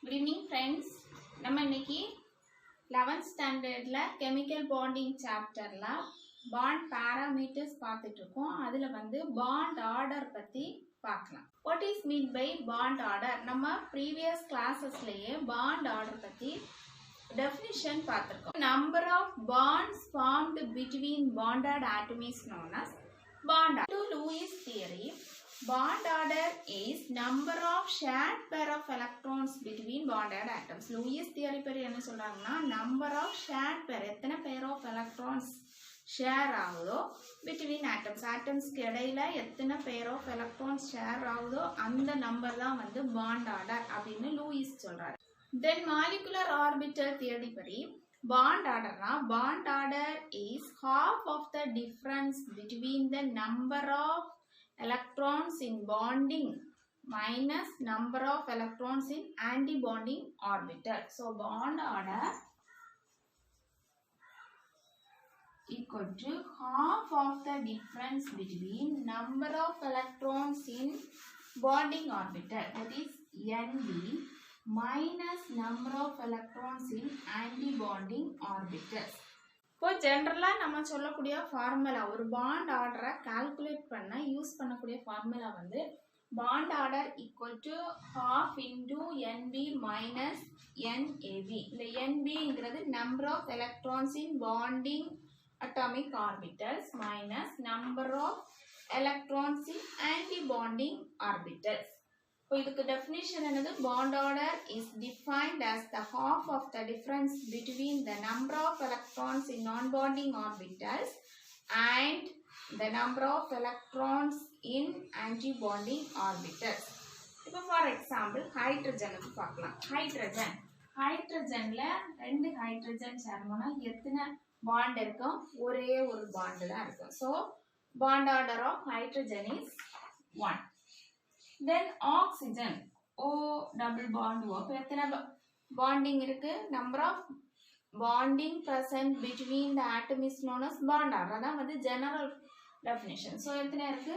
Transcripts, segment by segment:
Good evening friends. நம்ம இன்னைக்கு 11th standardல chemical bonding chapterல bond parameters பார்த்துட்டு இருக்கோம். அதுல வந்து bond order பத்தி பார்க்கலாம். What is meant by bond order? நம்ம previous classesலயே bond order பத்தி definition பார்த்திருக்கோம். Number of bonds formed between bonded atoms is known as bond order. To Lewis theory, bond order is number of shared pair of electrons between bonded atoms. Lewis theory பேர் என்ன சொல்றாங்கன்னா number of shared pair எத்தனை pair of electrons share ஆகுதோ between atoms. Atomsக்கு இடையில எத்தனை pair of electrons share ஆகுதோ அந்த number தான் வந்து bond order அப்படின்னு லூயிஸ் சொல்றாரு. Then molecular orbital theory படி bond order is half of the difference between the number of electrons in bonding minus number of electrons in anti-bonding orbital. So bond order equal to half of the difference between number of electrons in bonding orbital, that is Nb, minus number of electrons in anti-bonding orbitals. இப்போ ஜென்ரலா நம்ம சொல்லக்கூடிய formula ஒரு bond ஆர்டரை calculate பண்ண use பண்ணக்கூடிய formula வந்து bond order equal to half into Nb minus Nab. இந்த Nbங்கிறது number of electrons in bonding atomic orbitals minus number of electrons in antibonding orbitals. இப்போ இதுக்கு டெஃபினிஷன் என்னது? bond order is defined as the half of the difference between the number of electrons in non-bonding orbitals and the number of electrons in anti-bonding orbitals. இப்போ for example ஹைட்ரஜனுக்கு பார்க்கலாம். ஹைட்ரஜன்ல ரெண்டு hydrogen சேர்ந்தோம்னா எத்தனை bond இருக்கும்? ஒரே ஒரு bond தான் இருக்கும். So bond order of hydrogen is 1. Then oxygen, O double bond O. எத்தனை bonding இருக்கு? Number of bonding present between the atom is known as bond order. அதான் வந்து general definition. So எத்தனை இருக்கு?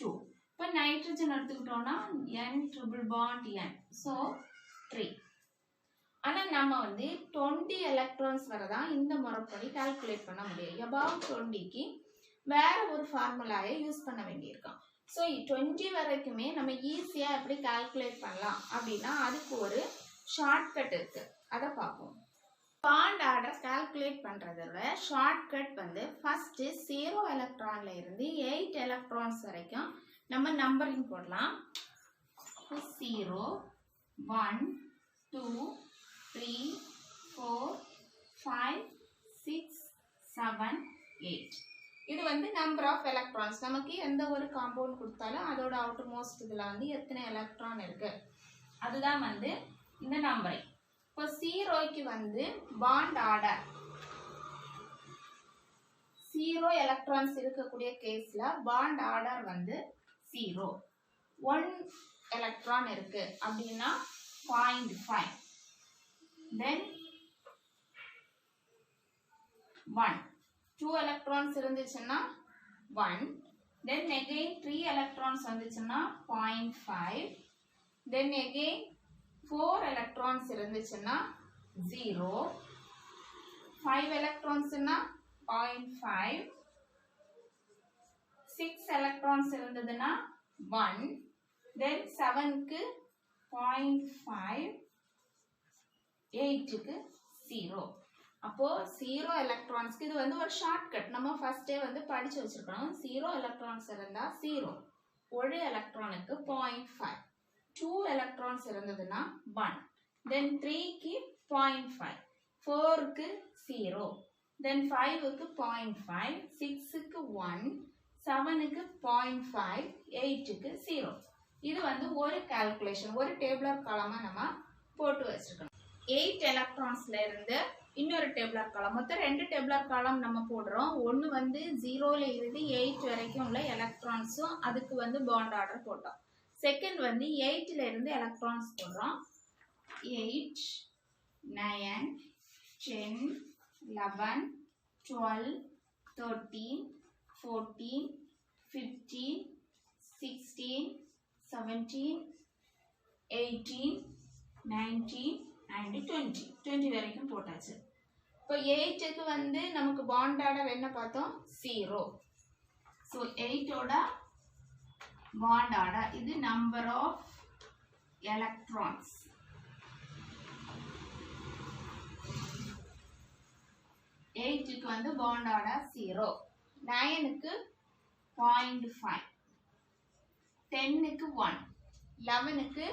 2. இப்போ நைட்ரஜன் எடுத்துக்கிட்டோம்னா N triple bond N. So 3. ஆனா நம்ம வந்து 20 electrons வரதான் இந்த முறைப்படி கால்குலேட் பண்ண முடியும். above 20க்கு வேற ஒரு ஃபார்முலாயை யூஸ் பண்ண வேண்டியிருக்கும். ஸோ 20 வரைக்குமே நம்ம ஈஸியாக எப்படி கால்குலேட் பண்ணலாம் அப்படின்னா அதுக்கு ஒரு ஷார்ட்கட் இருக்குது, அதை பார்ப்போம். பாண்ட் ஆர்டர் கால்குலேட் பண்ணுறதோட ஷார்ட்கட் வந்து ஃபஸ்ட்டு 0 எலக்ட்ரானில் இருந்து 8 எலக்ட்ரான்ஸ் வரைக்கும் நம்ம நம்பரிங் போடலாம். 0 1 2 3 4 5 6 7 8. இது வந்து நம்பர் ஆஃப் எலக்ட்ரான்ஸ். நமக்கு எந்த ஒரு காம்பவுண்ட் கொடுத்தாலும் அதோட அவுட்டர் மோஸ்ட் இதில் வந்து எத்தனை எலக்ட்ரான் இருக்கு அதுதான் வந்து இந்த நம்பரிங். இப்போ 0க்கு வந்து பாண்ட் ஆர்டர் 0 எலக்ட்ரான்ஸ் இருக்கக்கூடிய கேஸ்ல பாண்ட் ஆர்டர் வந்து 0. 1 எலக்ட்ரான் இருக்கு அப்படின்னா 0.5. தென் 1 2 electrons இருந்துச்சுன்னா 1. then again 3 electrons வந்துச்சுன்னா 0.5. then again 4 electrons இருந்துச்சுன்னா 0. 5 electronsனா 0.5. 6 electrons இருந்ததுன்னா 1. then 7க்கு 0.5. 8க்கு 0. அப்போ 0 எலக்ட்ரான்ஸ்க்கு இது வந்து ஒரு ஷார்ட்கட். நம்ம ஃபர்ஸ்டே வந்து படிச்சு வச்சிருக்கணும். 0 எலக்ட்ரான்ஸ் இருந்தா 0, ஒரு எலக்ட்ரானுக்கு 0.5. 2 எலக்ட்ரான்ஸ் இருந்ததுன்னா 1. தென் 3க்கு 0.5, 4க்கு 0, தென் 5க்கு 0.5, 6க்கு 1, 7க்கு 0.5, 8க்கு 0. இது வந்து ஒரு கால்குலேஷன், ஒரு டேபிளர் காலமா நம்ம போட்டு வச்சிருக்கணும். 8 எலக்ட்ரான்ஸ்ல இருந்து இன்னொரு டேபிளர் காலம், மொத்தம் 2 டேபிளர் காலம் நம்ம போடுறோம். ஒன்று வந்து 0ல இருந்து 8 வரைக்கும் உள்ள எலக்ட்ரான்ஸும் அதுக்கு வந்து பாண்ட் ஆர்டர் போட்டோம். செகண்ட் வந்து 8ல இருந்து எலக்ட்ரான்ஸ் போடுறோம். 8 9 10 11 12 13 14 15 16 17 18 19 and 20 வரைக்கும் போட்டாச்சு. இப்போ 8க்கு வந்து நமக்கு பாண்ட் ஆர்டர் என்ன பார்த்தோம்? 0. ஸோ 8ஓட பாண்ட் ஆர்டர் இது நம்பர் ஆஃப் எலக்ட்ரான்ஸ். 8க்கு வந்து பாண்ட் ஆர்டர் 0. 9க்கு 0.5, 10க்கு 1, 11க்கு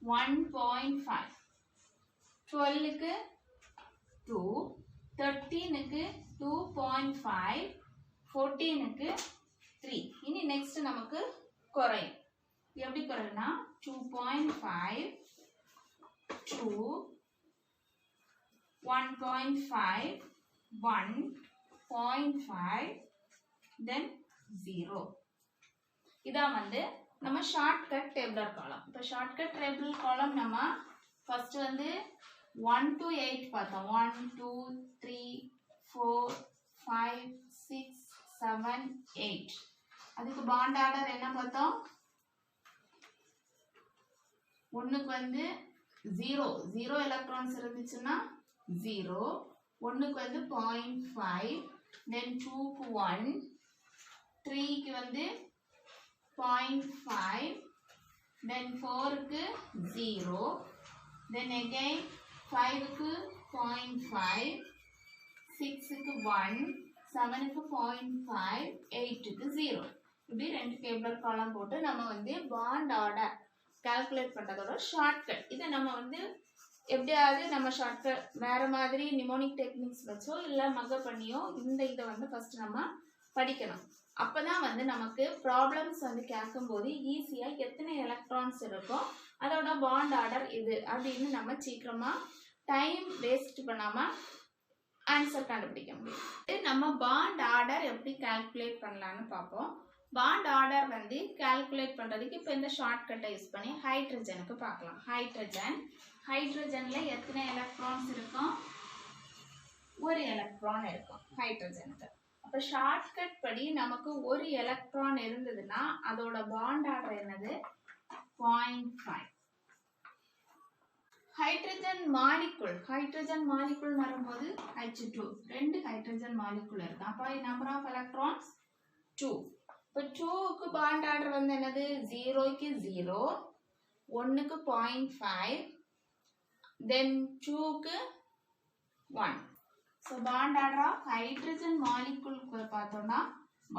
1.5, 12க்கு 2, 13க்கு 2.5, 14க்கு 3. இனி நெக்ஸ்ட் நமக்கு குறையும். எப்படி குறையும்னா 2.5, 2, 1.5, 1.5, then 0. இதான் வந்து நம்ம ஷார்ட்கட் டேபிளர் காலம். இப்போ ஷார்ட்கட் டேபிள் காலம் நம்ம ஃபர்ஸ்ட் வந்து 1 to 8 பார்த்தோம். 1, 2, 3, 4, 5, 6, 7, 8. அதுக்கு பாண்ட் ஆர்டர் என்ன பார்த்தோம்? 1க்கு வந்து 0 எலக்ட்ரான்ஸ் இருந்துச்சுன்னா 0, 1க்கு வந்து 0.5, then 2க்கு 1, 3க்கு வந்து 0.5, then 4க்கு 0, then again 5க்கு 0.5, 6க்கு 1, 7க்கு 0.5, 8க்கு 0. இப்படி ரெண்டு டேபிளர் காலம் போட்டு நம்ம வந்து பாண்ட் ஆர்டர் கால்குலேட் பண்றதோட ஷார்ட்கட். இதை நம்ம வந்து எப்படியாவது நம்ம ஷார்ட்கட் வேற மாதிரி நிமோனிக் டெக்னிக்ஸ் வச்சோ இல்லை மக பண்ணியோ இந்த இதை வந்து ஃபர்ஸ்ட் நம்ம படிக்கணும். அப்பதான் வந்து நமக்கு ப்ராப்ளம்ஸ் வந்து கேட்கும்போது ஈஸியா எத்தனை எலக்ட்ரான்ஸ் இருக்கும், அதோட பாண்ட் ஆர்டர் இது அப்படின்னு நம்ம சீக்கிரமா டைம் வேஸ்ட் பண்ணாம ஆன்சர் கண்டுபிடிக்க முடியும். நம்ம பாண்ட் ஆர்டர் எப்படி கால்குலேட் பண்ணலாம்னு பார்ப்போம். பாண்ட் ஆர்டர் வந்து கால்குலேட் பண்றதுக்கு இப்போ இந்த ஷார்ட்கட்டை யூஸ் பண்ணி ஹைட்ரஜனுக்கு பார்க்கலாம். ஹைட்ரஜன்ல எத்தனை எலக்ட்ரான்ஸ் இருக்கும்? ஒரு எலக்ட்ரான் இருக்கும் ஹைட்ரஜனுக்கு. அப்போ ஷார்ட்கட் படி நமக்கு ஒரு எலக்ட்ரான் இருந்ததுன்னா அதோட பாண்ட் ஆர்டர் என்னது? 0.5. ஹைட்ரஜன் மாலிகுல் வரும்போது H2, 2 ஹைட்ரஜன் மாலிகுல் இருக்கு. அப்போ நம்பர் ஆஃப் எலக்ட்ரான்ஸ் 2. இப்போ 2க்கு பாண்ட் ஆர்டர் வந்து என்னது? 0க்கு 0, 1க்கு 0.5, then 2க்கு 1. So bond order of hydrogen மாலிகுலுக்கு பார்த்தோம்னா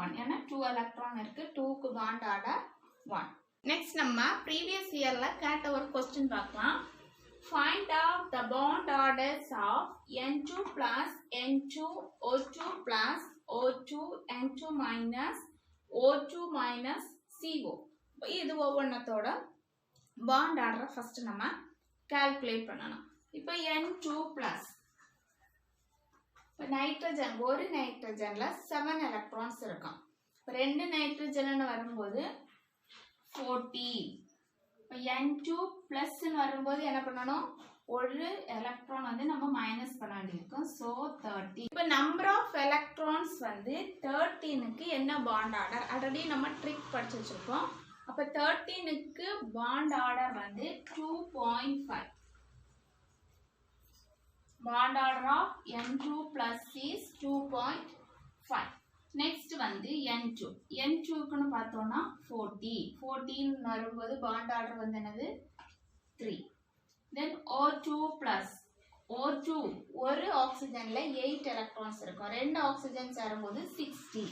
1. ஏன்னா 2 எலக்ட்ரான் இருக்கு. 2க்கு பாண்ட் ஆர்டர் 1. நெக்ஸ்ட் நம்ம ப்ரீவியஸ் இயர்ல கேட்ட ஒரு கொஸ்டின் பார்க்கலாம். Find out the bond orders of N2 plus N2, O2 plus O2, N2 minus O2 minus CO. இது ஒவ்வொன்றத்தோட பாண்ட் ஆர்டரை ஃபர்ஸ்ட் நம்ம கால்குலேட் பண்ணணும். இப்போ N2 plus நைட்ரஜன், ஒரு நைட்ரஜன்ல 7 எலக்ட்ரான்ஸ் இருக்கும். 2 நைட்ரஜன் வரும்போது 40. இப்போ N2 பிளஸ் வரும்போது என்ன பண்ணணும்? ஒரு எலக்ட்ரான் வந்து நம்ம மைனஸ் பண்ண வேண்டியிருக்கும். ஸோ 30. இப்போ நம்பர் ஆஃப் எலக்ட்ரான்ஸ் வந்து 13க்கு என்ன பாண்ட் ஆர்டர்? ஆல்ரெடி நம்ம ட்ரிக் படிச்சு வச்சிருக்கோம். அப்போ 13க்கு பாண்ட் ஆர்டர் வந்து 2.5. bond order of N2 plus is 2.5. next வந்து N2 க்குன்னு பார்த்தோம்னா 14 வரும்போது bond order வந்து என்னது? 3. then O2 plus O2 ஒரு ஆக்சிஜன்ல 8 எலக்ட்ரான்ஸ் இருக்கும். 2 ஆக்சிஜன் சேரும்போது 60.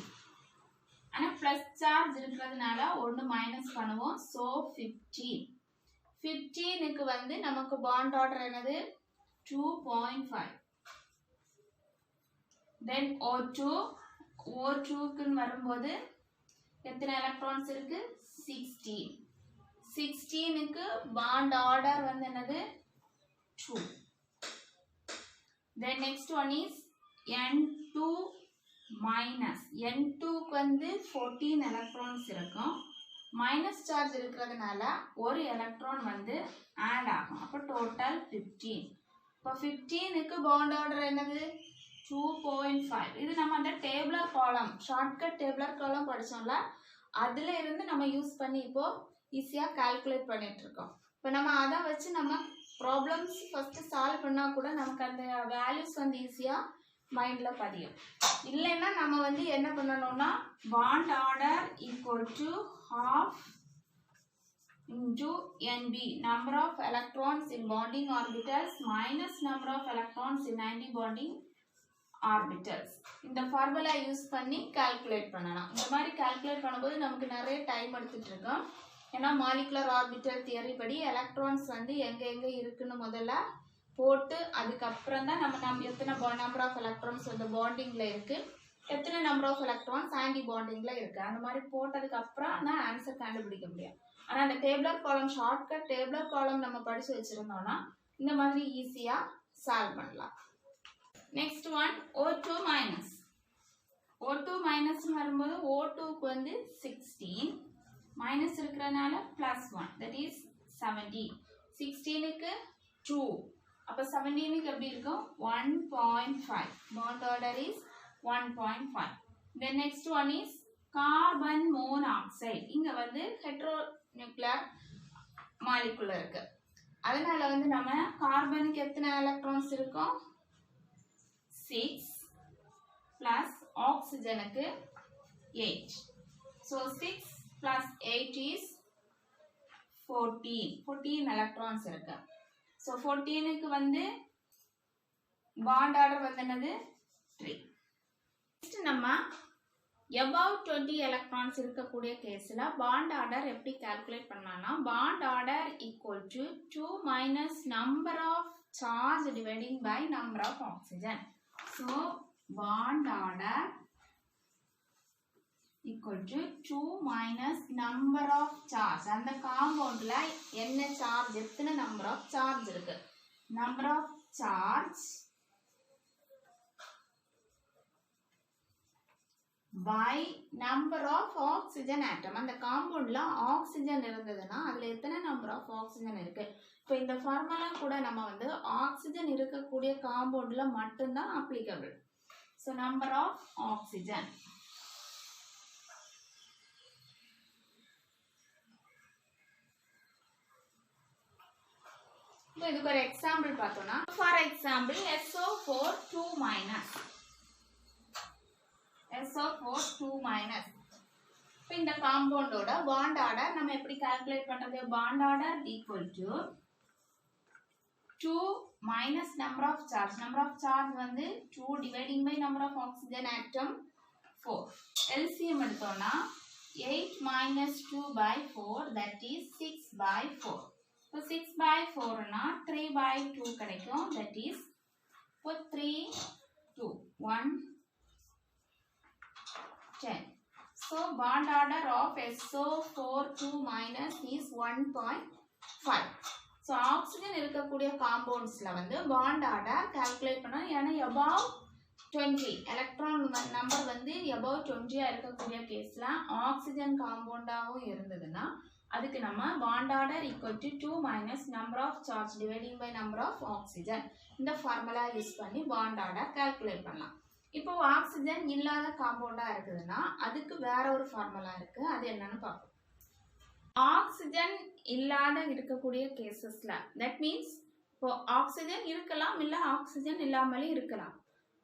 ஆனா பிளஸ் சார்ஜ் இருக்கிறதுனால ஒன்னு மைனஸ் பண்ணுவோம். so 15க்கு வந்து நமக்கு bond order என்னது? 2.5. then O2 க்குன்னு வரும்போது எத்தனை எலக்ட்ரான்ஸ் இருக்கு? 16க்கு bond order வந்து என்னது? 2. then next one is N2 minus. N2க்கு வந்து 14 எலக்ட்ரான்ஸ் இருக்கும். மைனஸ் சார்ஜ் இருக்கிறதுனால ஒரு எலக்ட்ரான் வந்து ஆட் ஆகும். அப்போ டோட்டல் 15. இப்போ 15க்கு பாண்ட் ஆர்டர் என்னது? 2.5. இது நம்ம அந்த டேபிளர் காலம், ஷார்ட்கட் டேபிளர் காலம் படிச்சோம்ல, அதுல இருந்து நம்ம யூஸ் பண்ணி இப்போ ஈஸியா கால்குலேட் பண்ணிட்டு இருக்கோம். இப்போ நம்ம அதை வச்சு நம்ம ப்ராப்ளம்ஸ் ஃபர்ஸ்ட் சால்வ் பண்ணா கூட நமக்கு அந்த வேல்யூஸ் வந்து ஈஸியா மைண்ட்ல பதியும். இல்லைன்னா நம்ம வந்து என்ன பண்ணணும்னா bond order equal to half into NB, number of electrons in bonding orbitals minus number of electrons in anti-bonding orbitals. இந்த ஃபார்முலா யூஸ் பண்ணி கால்குலேட் பண்ணலாம். இந்த மாதிரி கால்குலேட் பண்ணும்போது நமக்கு நிறைய டைம் எடுத்துட்டு இருக்கோம். ஏன்னா மாலிகுலர் ஆர்பிட்டல் தியரி படி எலக்ட்ரான்ஸ் வந்து எங்க இருக்குன்னு முதல்ல போட்டு அதுக்கப்புறம் தான் நம்ம எத்தனை நம்பர் ஆஃப் எலக்ட்ரான்ஸ் வந்து பாண்டிங்ல இருக்கு, எத்தனை நம்பர் ஆஃப் எலக்ட்ரான்ஸ் ஆன்டி பாண்டிங்ல இருக்கு, அந்த மாதிரி போட்டதுக்கு அப்புறம் தான் ஆன்சர் கண்டுபிடிக்க முடியும். ஆனா அந்த டேபிளர் காலம் ஷார்ட்கட் டேபிளர் காலம் நம்ம படிச்சு வச்சிருந்தோம்னா இந்த மாதிரி ஈஸியா சால்வ் பண்ணலாம். Next one O2 minus. O2 minus வரும்போது O2க்கு வந்து 16 மைனஸ் இருக்கிறனால +1 that is 17. 16க்கு 2 அப்ப 17க்கு எப்படி இருக்கும் 1.5. bond order is 1.5. then next one is carbon monoxide. இங்க வந்து heteronuclear molecule இருக்கு. அதனால வந்து நம்ம கார்பனுக்கு எத்தனை எலக்ட்ரான்ஸ் இருக்கும் 6 plus oxygenக்கு 8. so 6 plus 8 is 14 electrons இருக்கு. so 14க்கு வந்து bond order வந்து என்னது 3. next நம்ம above 20 electrons இருக்கக்கூடிய கேஸ்ல bond order எப்படி கால்குலேட் பண்ணலாம்னா bond order equal to 2 minus number of charge dividing by number of oxygen. so bond order equal to 2 minus number of charge. அந்த காம்பவுண்ட்ல என்ன சார்ஜ் எத்தனை நம்பர் ஆஃப் சார்ஜ் இருக்கு, number of charge by number of oxygen atom. அந்த காம்பவுண்ட்ல oxygen இருந்ததுன்னா அதுல எத்தனை number of oxygen இருக்கு. இப்போ இந்த ஃபார்முலா கூட நம்ம வந்து ஆக்சிஜன் இருக்கக்கூடிய காம்பவுண்ட்ல மட்டும்தான் applicable. so number of oxygen. இப்போ இதுக்கு ஒரு எக்ஸாம்பிள் பார்த்தோம்னா for example SO4 2 minus. SO4 2 minus. இப்போ இந்த காம்பவுண்டோட பாண்ட் ஆர்டர் நம்ம எப்படி கால்குலேட் பண்றது, bond order equal to 2 minus number of charge. number of charge வந்து 2 dividing by number of oxygen atom 4. LCM எடுத்தோம்னா 8 minus 2 by 4 that is 6 by 4. So 6 by 4 னா 3 by 2 கிடைக்கும் that is for 3 2 1 10. so bond order of SO4 2 minus is 1.5. so oxygen இருக்கக்கூடிய காம்பவுண்ட்ஸ்ல வந்து bond order calculate பண்ணா ஏன்னா above 20 electron number வந்து above 20 இருக்கக்கூடிய கேஸ்ல ஆக்சிஜன் காம்பவுண்டாவும் இருந்ததுன்னா அதுக்கு நம்ம bond order equal to 2 minus number of charge dividing by number of oxygen. இந்த ஃபார்முலா யூஸ் பண்ணி bond order கால்குலேட் பண்ணலாம். இப்போ ஆக்சிஜன் இல்லாத காம்பவுண்டா இருக்குதுன்னா அதுக்கு வேற ஒரு ஃபார்முலா இருக்கு, அது என்னன்னு பார்ப்போம். ஆக்சிஜன் இல்லாத இருக்கக்கூடிய கேசஸ்ல தட் மீன்ஸ் இப்போ ஆக்சிஜன் இருக்கலாம் இல்ல ஆக்சிஜன் இல்லாமலே இருக்கலாம்.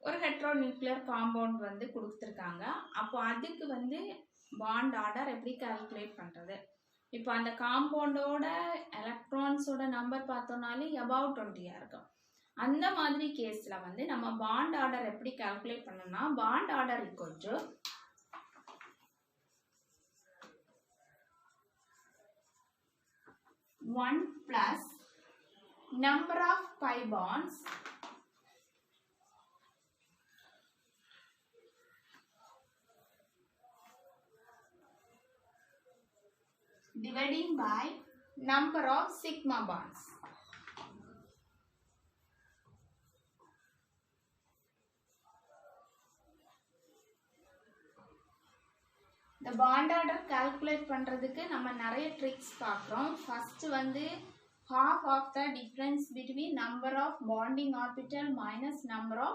ஒரு ஹெட்ரோநியூக்ளியர் காம்பவுண்ட் வந்து கொடுத்துருக்காங்க. அப்போ அதுக்கு வந்து பாண்ட் ஆர்டர் எப்படி கால்குலேட் பண்றது, இப்போ அந்த காம்பவுண்டோட எலக்ட்ரான்ஸோட நம்பர் பார்த்தோம்னாலே above 20 இருக்கும். அந்த மாதிரி கேஸ்ல வந்து நம்ம பாண்ட் ஆர்டர் எப்படி கால்குலேட் பண்ணணும்னா bond order equal to 1 plus number of pi bonds dividing by number of sigma bonds. இந்த bond order calculate பண்றதுக்கு நம்ம நிறைய tricks பார்க்கிறோம். first வந்து half of the difference between number of bonding orbital minus number of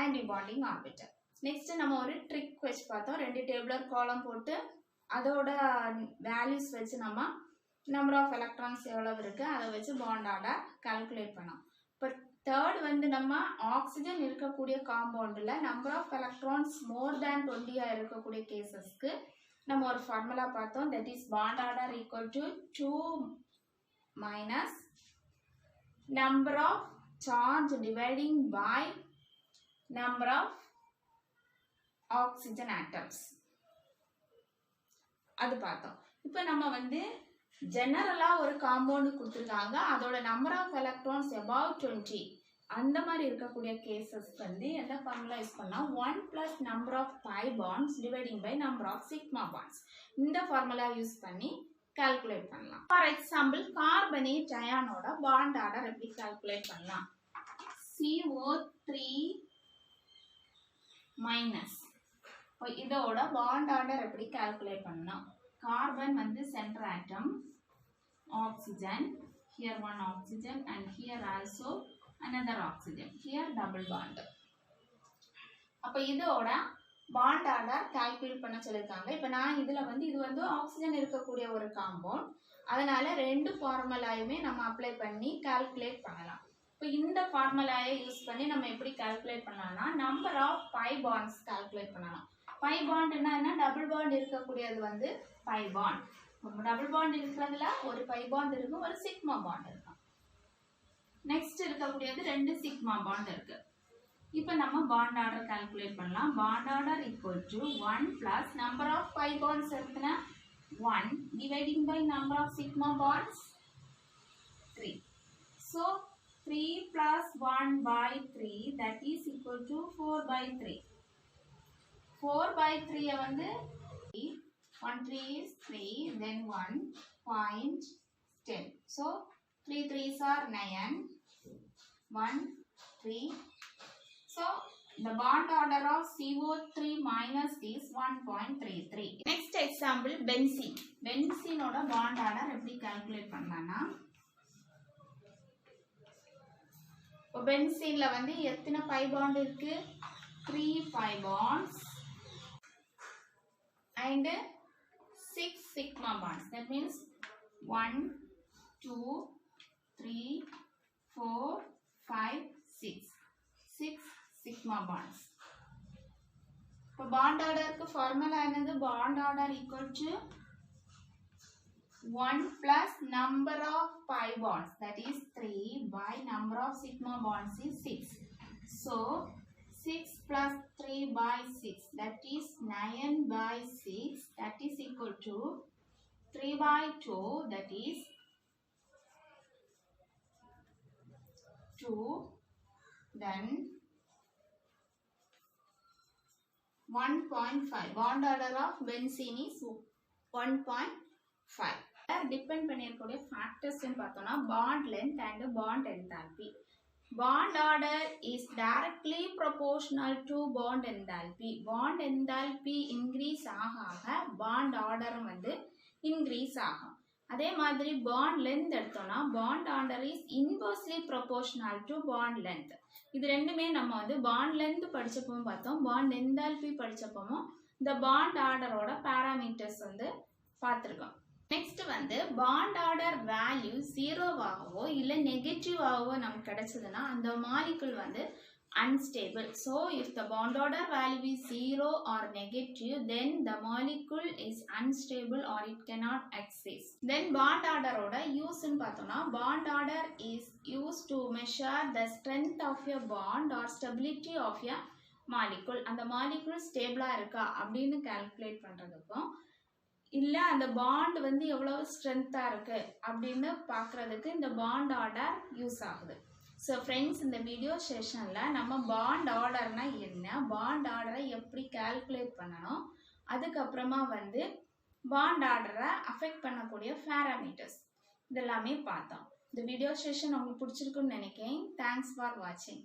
anti-bonding orbital. next நம்ம ஒரு trick வச்சு பார்த்தோம். ரெண்டு டேபிளர் காலம் போட்டு அதோட வேல்யூஸ் வச்சு நம்ம நம்பர் ஆஃப் எலக்ட்ரான்ஸ் எவ்வளவு இருக்கு அதை வச்சு பாண்ட் ஆர்டர் கால்குலேட் பண்ணோம். இப்போ தேர்ட் வந்து நம்ம ஆக்சிஜன் இருக்கக்கூடிய காம்பவுண்டில் நம்பர் ஆஃப் எலக்ட்ரான்ஸ் மோர் தேன் 20 இருக்கக்கூடிய கேசஸ்க்கு நம்ம ஒரு ஃபார்முலா பார்த்தோம். That is bond order equal to 2 minus number of charge dividing by number of oxygen atoms. அது பார்த்தோம். இப்போ நம்ம வந்து ஜெனரலா ஒரு காம்பவுண்ட் கொடுத்துருக்காங்க, அதோட நம்பர் ஆஃப் எலக்ட்ரான்ஸ் above 20 அந்த மாதிரி இருக்கக்கூடிய கேசஸ் வந்து எந்த ஃபார்முலா யூஸ் பண்ணலாம், 1 plus number of pi bonds dividing by number of sigma bonds. இந்த ஃபார்முலா யூஸ் பண்ணி கால்குலேட் பண்ணலாம். ஃபார் எக்ஸாம்பிள் கார்பனேட் அயானோட பாண்ட் ஆர்டர் எப்படி கால்குலேட் பண்ணலாம், CO3 மைனஸ். இப்போ இதோட பாண்ட் ஆர்டர் எப்படி கால்குலேட் பண்ணலாம், கார்பன் வந்து centre atom, oxygen, here one oxygen and here also another oxygen, here double bond. அப்போ இதோட பாண்ட் ஆர்டர் கால்குலேட் பண்ண சொல்லியிருக்காங்க. இப்போ நான் இதில் வந்து இது வந்து ஆக்சிஜன் இருக்கக்கூடிய ஒரு காம்பவுண்ட், அதனால ரெண்டு ஃபார்முலாயுமே நம்ம அப்ளை பண்ணி கால்குலேட் பண்ணலாம். இப்போ இந்த ஃபார்முலாயை யூஸ் பண்ணி நம்ம எப்படி கால்குலேட் பண்ணலாம்னா number of pi bonds calculate பண்ணலாம். பை பாண்ட்னா என்ன, டபுள் பாண்ட் இருக்கக்கூடியது வந்து பை பாண்ட். டபுள் பாண்ட் இருக்கிறதுல ஒரு பை பாண்ட் இருக்கும், ஒரு சிக்மா பாண்ட் இருக்கும். நெக்ஸ்ட் இருக்கக்கூடியது ரெண்டு சிக்மா பாண்ட் இருக்கு. இப்போ நம்ம பாண்ட் ஆர்டர் கால்குலேட் பண்ணலாம். Bond order equal to 1 plus number of pi bonds இருக்குன்னா 1 dividing by number of sigma bonds 3. So 3 plus 1 by 3 that is equal to 4 by 3. 4 by 3 வந்து 1 3 is 3, then 1.10. So 3 3s are 9, 1 3. So the bond order of CO3 minus is 1.33. Next example benzene. Benzene oda bond order எப்படி calculate பண்ணலாம்னா, இப்போ பென்சீன்ல வந்து எத்தனை by bond இருக்கு, 3 pi bonds and 6 sigma bonds. That means 1 2 3 4 5 6 sigma bonds. இப்போ bond ஆர்டருக்கு formula என்னது, bond order equal to 1 plus number of pi bonds that is 3 by number of sigma bonds is 6. So 6 plus 3 by 6 that is 9 by 6 that is equal to 3 by 2 that is 2, then 1.5. bond order of benzene is 1.5. depend பண்ணிருக்கக்கூடிய factors பார்த்தோம்னா bond length and bond enthalpy. bond order is directly proportional to bond enthalpy. bond enthalpy increase ஆக bond order வந்து increase ஆகும். அதே மாதிரி bond length எடுத்தோம்னா bond order is inversely proportional to bond length. இது ரெண்டுமே நம்ம வந்து bond length படிச்சப்பவும் பார்த்தோம், bond enthalpy படிச்சப்பவும் இந்த bond orderோட parameters வந்து பார்த்திருக்கோம். நெக்ஸ்ட் வந்து bond order value 0 ஆகவோ இல்ல நெகட்டிவ் ஆகவோ நமக்கு கிடைச்சதுன்னா அந்த மாலிகுல் வந்து unstable. So if the bond order value is 0 or negative, then the molecule is unstable or it cannot exist. Then bond order oda use nu pathona, bond order is used to measure the strength of a bond or stability of a molecule. And the molecule stable ah iruka அப்படினு calculate பண்றதுக்கும் இல்ல அந்த bond வந்து எவ்வளவு strength ஆ இருக்கு அப்படினு பார்க்கிறதுக்கு இந்த bond order யூஸ் ஆகுது. So friends, இந்த வீடியோ செஷன்ல நம்ம bond orderனா என்ன, bond order எப்படி calculate பண்ணனும், அதுக்கு அப்புறமா வந்து bond order அஃபெக்ட் பண்ணக்கூடிய parameters இதெல்லாமே பார்த்தோம். இந்த வீடியோ செஷன் உங்களுக்கு பிடிச்சிருக்கும்னு நினைக்கிறேன். Thanks for watching.